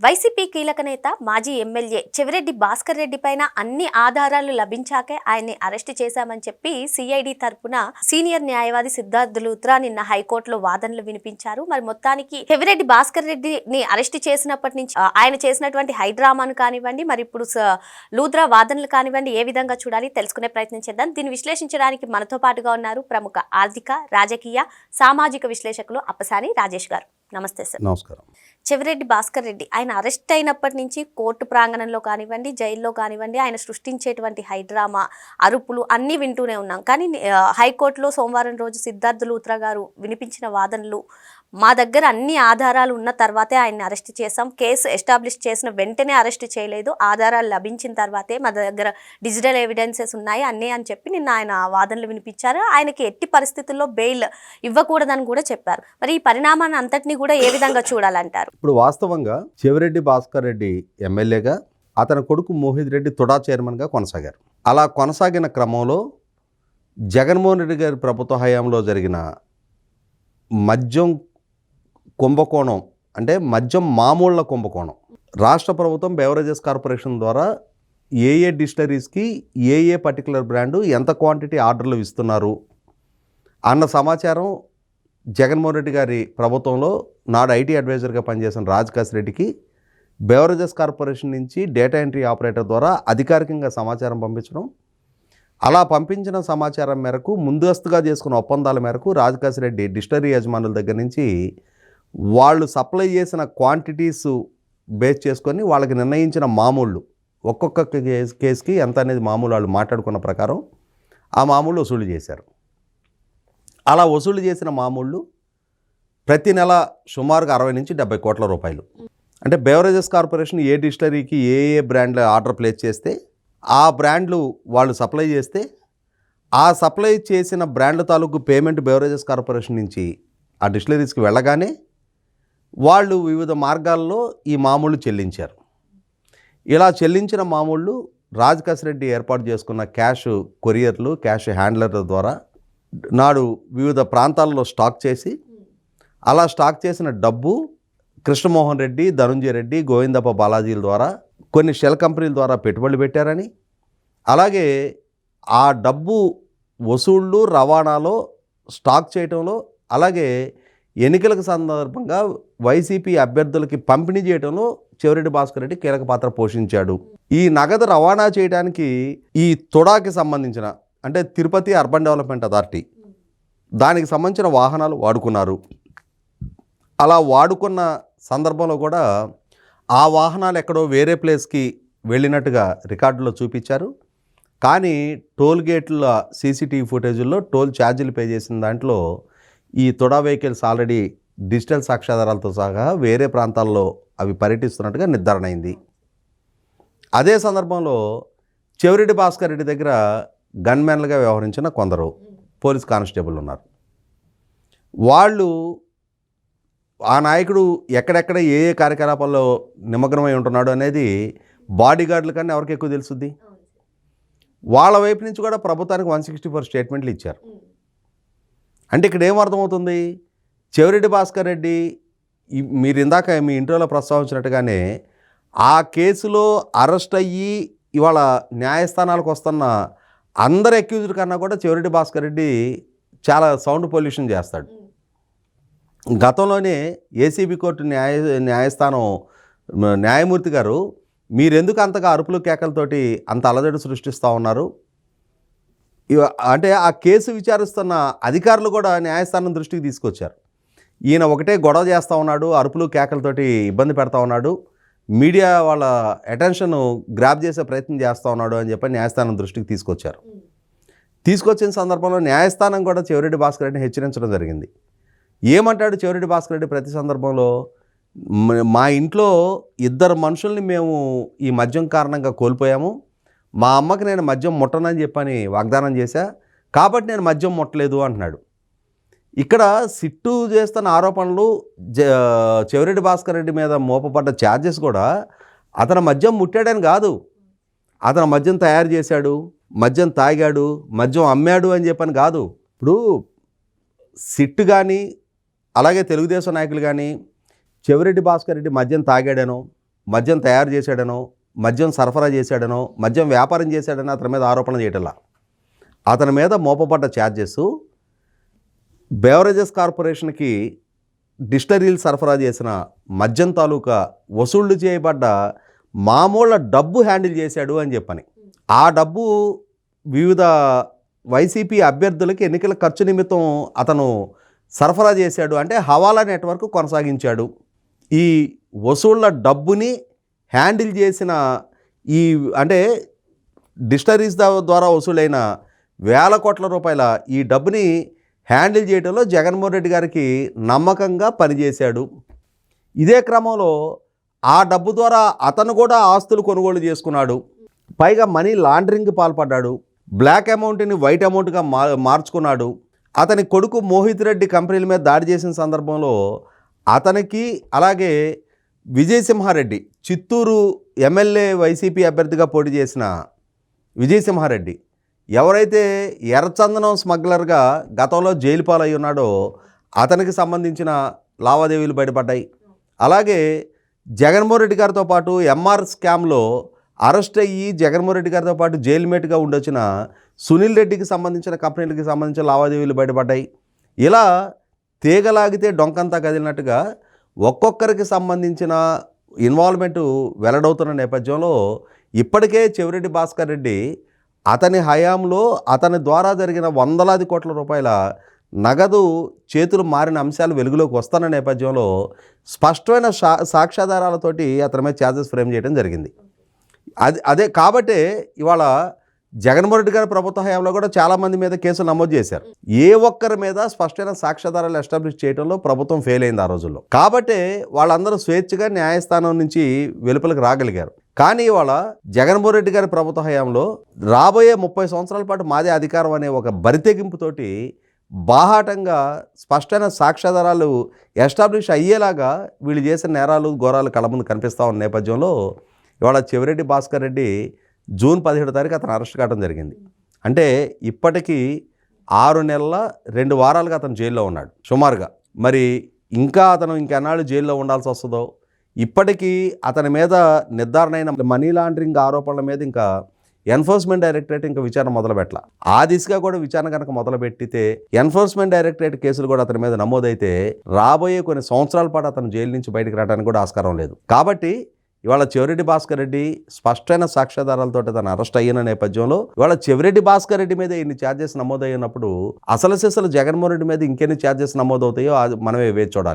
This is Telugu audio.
వైసీపీ కీలక నేత మాజీ ఎమ్మెల్యే చెవిరెడ్డి భాస్కర్ రెడ్డి పైన అన్ని ఆధారాలు లభించాకే ఆయన్ని అరెస్ట్ చేశామని చెప్పి సిఐడి తరపున సీనియర్ న్యాయవాది సిద్ధార్థ్ లూత్రా నిన్న హైకోర్టులో వాదనలు వినిపించారు. మరి మొత్తానికి చెవిరెడ్డి భాస్కర్ రెడ్డిని అరెస్ట్ చేసినప్పటి నుంచి ఆయన చేసినటువంటి హైడ్రామాను కానివ్వండి, మరి ఇప్పుడు లూత్రా వాదనలు కానివ్వండి, ఏ విధంగా చూడాలి తెలుసుకునే ప్రయత్నం చేద్దాం. దీన్ని విశ్లేషించడానికి మనతో పాటుగా ఉన్నారు ప్రముఖ ఆర్థిక, రాజకీయ, సామాజిక విశ్లేషకులు అప్పసాని రాజేష్ గారు. నమస్తే సార్. నమస్కారం. చెవిరెడ్డి భాస్కర్ రెడ్డి ఆయన అరెస్ట్ అయినప్పటి నుంచి కోర్టు ప్రాంగణంలో కానివ్వండి, జైల్లో కానివ్వండి, ఆయన సృష్టించేటువంటి హైడ్రామా, అరుపులు అన్నీ వింటూనే ఉన్నాం. కానీ హైకోర్టులో సోమవారం రోజు సిద్ధార్థ్ లూత్రా గారు వినిపించిన వాదనలు, మా దగ్గర అన్ని ఆధారాలు ఉన్న తర్వాతే ఆయన్ని అరెస్ట్ చేసాం, కేసు ఎస్టాబ్లిష్ చేసిన వెంటనే అరెస్ట్ చేయలేదు, ఆధారాలు లభించిన తర్వాతే మా దగ్గర డిజిటల్ ఎవిడెన్సెస్ ఉన్నాయి అన్నీ అని చెప్పి నిన్న ఆయన వాదనలు వినిపించారు. ఆయనకి ఎట్టి పరిస్థితుల్లో బెయిల్ ఇవ్వకూడదని కూడా చెప్పారు. మరి ఈ పరిణామాన్ని అంతటినీ కూడా ఏ విధంగా చూడాలంటారు? ఇప్పుడు వాస్తవంగా చెవిరెడ్డి భాస్కర్ రెడ్డి ఎమ్మెల్యేగా, అతని కొడుకు మోహిత్ రెడ్డి తుడా చైర్మన్గా కొనసాగారు. అలా కొనసాగిన క్రమంలో జగన్మోహన్ రెడ్డి గారి ప్రభుత్వ హయాంలో జరిగిన మద్యం కుంభకోణం, అంటే మద్యం మామూళ్ల కుంభకోణం, రాష్ట్ర ప్రభుత్వం బెవరేజెస్ కార్పొరేషన్ ద్వారా ఏ డిస్టిలరీస్కి ఏ పర్టికులర్ బ్రాండు ఎంత క్వాంటిటీ ఆర్డర్లు ఇస్తున్నారు అన్న సమాచారం జగన్మోహన్ రెడ్డి గారి ప్రభుత్వంలో నాడు ఐటీ అడ్వైజర్గా పనిచేసిన రాజకాశ్ రెడ్డికి బెవరేజెస్ కార్పొరేషన్ నుంచి డేటా ఎంట్రీ ఆపరేటర్ ద్వారా అధికారికంగా సమాచారం పంపించడం, అలా పంపించిన సమాచారం మేరకు ముందస్తుగా చేసుకున్న ఒప్పందాల మేరకు రాజకాశ్ రెడ్డి డిస్టిలరీ యజమానుల దగ్గర నుంచి వాళ్ళు సప్లై చేసిన క్వాంటిటీస్ బేస్ చేసుకొని వాళ్ళకి నిర్ణయించిన మామూళ్ళు, ఒక్కొక్క కేసుకి ఎంత అనేది మామూలు వాళ్ళు మాట్లాడుకున్న ప్రకారం ఆ మామూళ్ళు వసూలు చేశారు. అలా వసూలు చేసిన మామూళ్ళు ప్రతి నెల సుమారుగా 60 నుంచి 70 కోట్ల రూపాయలు. అంటే బెవరేజెస్ కార్పొరేషన్ ఏ డిస్టిలరీకి ఏ బ్రాండ్ల ఆర్డర్ ప్లేస్ చేస్తే ఆ బ్రాండ్లు వాళ్ళు సప్లై చేస్తే ఆ సప్లై చేసిన బ్రాండ్ల తాలూకు పేమెంట్ బెవరేజెస్ కార్పొరేషన్ నుంచి ఆ డిస్టిలరీస్కి వెళ్ళగానే వాళ్ళు వివిధ మార్గాల్లో ఈ మామూళ్ళు చెల్లించారు. ఇలా చెల్లించిన మామూళ్ళు రాజకాశ్ రెడ్డి ఏర్పాటు చేసుకున్న క్యాష్ కొరియర్లు, క్యాష్ హ్యాండ్లర్ల ద్వారా నాడు వివిధ ప్రాంతాల్లో స్టాక్ చేసి, అలా స్టాక్ చేసిన డబ్బు కృష్ణమోహన్ రెడ్డి, ధనుంజయ రెడ్డి, గోవిందప్ప బాలాజీల ద్వారా కొన్ని షెల్ కంపెనీల ద్వారా పెట్టుబడులు పెట్టారని, అలాగే ఆ డబ్బు వసూళ్ళు, రవాణాలో, స్టాక్ చేయటంలో, అలాగే ఎన్నికలకు సందర్భంగా వైసీపీ అభ్యర్థులకి పంపిణీ చేయడంలో చెవిరెడ్డి భాస్కర్ రెడ్డి కీలక పాత్ర పోషించాడు. ఈ నగదు రవాణా చేయడానికి ఈ తుడాకి సంబంధించిన, అంటే తిరుపతి అర్బన్ డెవలప్మెంట్ అథారిటీ, దానికి సంబంధించిన వాహనాలు వాడుకున్నారు. అలా వాడుకున్న సందర్భంలో కూడా ఆ వాహనాలు ఎక్కడో వేరే ప్లేస్కి వెళ్ళినట్టుగా రికార్డులో చూపించారు. కానీ టోల్ గేట్ల సీసీటీవీ ఫుటేజుల్లో టోల్ ఛార్జీలు పే చేసిన దాంట్లో ఈ తుడా వెహికల్స్ ఆల్రెడీ డిజిటల్ సాక్ష్యాధారాలతో సహా వేరే ప్రాంతాల్లో అవి పర్యటిస్తున్నట్టుగా నిర్ధారణ అయింది. అదే సందర్భంలో చెవిరెడ్డి భాస్కర్ రెడ్డి దగ్గర గన్మెన్లుగా వ్యవహరించిన కొందరు పోలీస్ కానిస్టేబుల్ ఉన్నారు. వాళ్ళు ఆ నాయకుడు ఎక్కడెక్కడ ఏ కార్యకలాపాల్లో నిమగ్నమై ఉంటున్నాడు అనేది బాడీ గార్డుల కన్నా ఎవరికి ఎక్కువ తెలుసుద్ది. వాళ్ళ వైపు నుంచి కూడా ప్రభుత్వానికి 164 స్టేట్మెంట్లు ఇచ్చారు. అంటే ఇక్కడ ఏమర్థమవుతుంది, చెవిరెడ్డి భాస్కర్ రెడ్డి మీరు ఇందాక మీ ఇంట్రోలో ప్రస్తావించినట్టుగానే ఆ కేసులో అరెస్ట్ అయ్యి ఇవాళ న్యాయస్థానాలకు వస్తున్న అందరు అక్యూజ్డ్ కన్నా కూడా చెవిరెడ్డి భాస్కర్ రెడ్డి చాలా సౌండ్ పొల్యూషన్ చేస్తాడు. గతంలోనే ఏసీబీ కోర్టు న్యాయస్థానం న్యాయమూర్తి గారు, మీరెందుకు అంతగా అరుపులు కేకలతోటి అంత అలజడి సృష్టిస్తూ ఉన్నారు, అంటే ఆ కేసు విచారిస్తున్న అధికారులు కూడా న్యాయస్థానం దృష్టికి తీసుకొచ్చారు. ఈయన ఒకటే గొడవ చేస్తూ ఉన్నాడు, అరుపులు కేకలతోటి ఇబ్బంది పెడతా ఉన్నాడు, మీడియా వాళ్ళ అటెన్షన్ గ్రాప్ చేసే ప్రయత్నం చేస్తూ ఉన్నాడు అని చెప్పి న్యాయస్థానం దృష్టికి తీసుకొచ్చారు. తీసుకొచ్చిన సందర్భంలో న్యాయస్థానం కూడా చెవిరెడ్డి భాస్కర్ రెడ్డిని హెచ్చరించడం జరిగింది. ఏమంటాడు చెవిరెడ్డి భాస్కర్ రెడ్డి ప్రతి సందర్భంలో, మా ఇంట్లో 2 మనుషుల్ని మేము ఈ మద్యం కారణంగా కోల్పోయాము, మా అమ్మకి నేను మద్యం ముట్టనని చెప్పని వాగ్దానం చేశా, కాబట్టి నేను మద్యం ముట్టలేదు అంటున్నాడు. ఇక్కడ సిట్టు చేస్తున్న ఆరోపణలు, చెవిరెడ్డి భాస్కర్ రెడ్డి మీద మోపబడ్డ ఛార్జెస్ కూడా అతను మద్యం ముట్టాడని కాదు, అతను మద్యం తయారు చేశాడు, మద్యం తాగాడు, మద్యం అమ్మాడు అని చెప్పని కాదు. ఇప్పుడు సిట్టు కానీ అలాగే తెలుగుదేశం నాయకులు కానీ చెవిరెడ్డి భాస్కర్ రెడ్డి మద్యం తాగాడనో మద్యం తయారు చేశాడనో, మద్యం సరఫరా చేశాడనో, మద్యం వ్యాపారం చేశాడనో అతని మీద ఆరోపణ చేయటంలా. అతని మీద మోపబడ్డ ఛార్జెస్ బెవరేజెస్ కార్పొరేషన్కి డిస్టిలరీలు సరఫరా చేసిన మద్యం తాలూకా వసూళ్లు చేయబడ్డ మామూళ్ళ డబ్బు హ్యాండిల్ చేశాడు అని చెప్పని. ఆ డబ్బు వివిధ వైసీపీ అభ్యర్థులకి ఎన్నికల ఖర్చు నిమిత్తం అతను సరఫరా చేశాడు, అంటే హవాలా నెట్వర్క్ కొనసాగించాడు. ఈ వసూళ్ల డబ్బుని హ్యాండిల్ చేసిన ఈ అంటే డిస్టిలరీస్ ద్వారా వసూలైన వేల కోట్ల రూపాయల ఈ డబ్బుని హ్యాండిల్ చేయడంలో జగన్మోహన్ రెడ్డి గారికి నమ్మకంగా పనిచేశాడు. ఇదే క్రమంలో ఆ డబ్బు ద్వారా అతను కూడా ఆస్తులు కొనుగోలు చేసుకున్నాడు. పైగా మనీ లాండరింగ్కి పాల్పడ్డాడు. బ్లాక్ అమౌంట్ని వైట్ అమౌంట్గా మార్చుకున్నాడు. అతని కొడుకు మోహిత్ రెడ్డి కంపెనీల మీద దాడి చేసిన సందర్భంలో అతనికి, అలాగే విజయసింహారెడ్డి, చిత్తూరు ఎమ్మెల్యే వైసీపీ అభ్యర్థిగా పోటీ చేసిన విజయసింహారెడ్డి, ఎవరైతే ఎర్రచందనం స్మగ్లర్గా గతంలో జైలు పాలై ఉన్నాడో అతనికి సంబంధించిన లావాదేవీలు బయటపడ్డాయి. అలాగే జగన్మోహన్ రెడ్డి గారితో పాటు ఎంఆర్ స్కామ్లో అరెస్ట్ అయ్యి జగన్మోహన్ రెడ్డి గారితో పాటు జైలుమేట్గా ఉండొచ్చిన సునీల్ రెడ్డికి సంబంధించిన కంపెనీలకి సంబంధించిన లావాదేవీలు బయటపడ్డాయి. ఇలా తీగలాగితే డొంకంతా కదిలినట్టుగా ఒక్కొక్కరికి సంబంధించిన ఇన్వాల్వ్మెంట్ వెల్లడవుతున్న నేపథ్యంలో ఇప్పటికే చెవిరెడ్డి భాస్కర్ రెడ్డి అతని హయాంలో అతని ద్వారా జరిగిన వందలాది కోట్ల రూపాయల నగదు చేతులు మారిన అంశాలు వెలుగులోకి వస్తున్న నేపథ్యంలో స్పష్టమైన సాక్ష్యాధారాలతోటి అతని మీద ఛార్జెస్ ఫ్రేమ్ చేయడం జరిగింది. అదే కాబట్టే ఇవాళ జగన్మోహన్ రెడ్డి గారి ప్రభుత్వ హయాంలో కూడా చాలామంది మీద కేసులు నమోదు చేశారు. ఏ ఒక్కరి మీద స్పష్టమైన సాక్ష్యాధారాలు ఎస్టాబ్లిష్ చేయడంలో ప్రభుత్వం ఫెయిల్ అయింది ఆ రోజుల్లో. కాబట్టే వాళ్ళందరూ స్వేచ్ఛగా న్యాయస్థానం నుంచి వెలుపలికి రాగలిగారు. కానీ ఇవాళ జగన్మోహన్ రెడ్డి గారి ప్రభుత్వ హయాంలో రాబోయే 30 సంవత్సరాల పాటు మాదే అధికారం అనే ఒక బరితెగింపుతోటి బాహాటంగా స్పష్టమైన సాక్ష్యాధారాలు ఎస్టాబ్లిష్ అయ్యేలాగా వీళ్ళు చేసిన నేరాలు ఘోరాలు కళ్ళ ముందు కనిపిస్తూ ఉన్న నేపథ్యంలో ఇవాళ చెవిరెడ్డి భాస్కర్ రెడ్డి జూన్ 17వ తారీఖు అతను అరెస్ట్ కావడం జరిగింది. అంటే ఇప్పటికీ 6 నెలల 2 వారాలుగా అతను జైల్లో ఉన్నాడు సుమారుగా. మరి ఇంకా అతను ఇంకెన్నాళ్ళు జైల్లో ఉండాల్సి వస్తుందో. ఇప్పటికీ అతని మీద నిర్ధారణ అయిన మనీ లాండరింగ్ ఆరోపణల మీద ఇంకా ఎన్ఫోర్స్మెంట్ డైరెక్టరేట్ ఇంకా విచారణ మొదలుపెట్టాల. ఆ దిశగా కూడా విచారణ కనుక మొదలుపెట్టితే ఎన్ఫోర్స్మెంట్ డైరెక్టరేట్ కేసులు కూడా అతని మీద నమోదైతే రాబోయే కొన్ని సంవత్సరాల పాటు అతను జైలు నుంచి బయటకు రావడానికి కూడా ఆస్కారం లేదు. కాబట్టి ఇవాళ చెవిరెడ్డి భాస్కర్ రెడ్డి స్పష్టమైన సాక్ష్యాధారాలతో తను అరెస్ట్ అయిన నేపథ్యంలో ఇవాళ చెవిరెడ్డి భాస్కర్ రెడ్డి మీద ఇన్ని ఛార్జెస్ నమోదైనప్పుడు అసలు జగన్మోహన్ రెడ్డి మీద ఇంకెన్ని ఛార్జెస్ నమోదవుతాయో మనమే వేచి చూడాలి.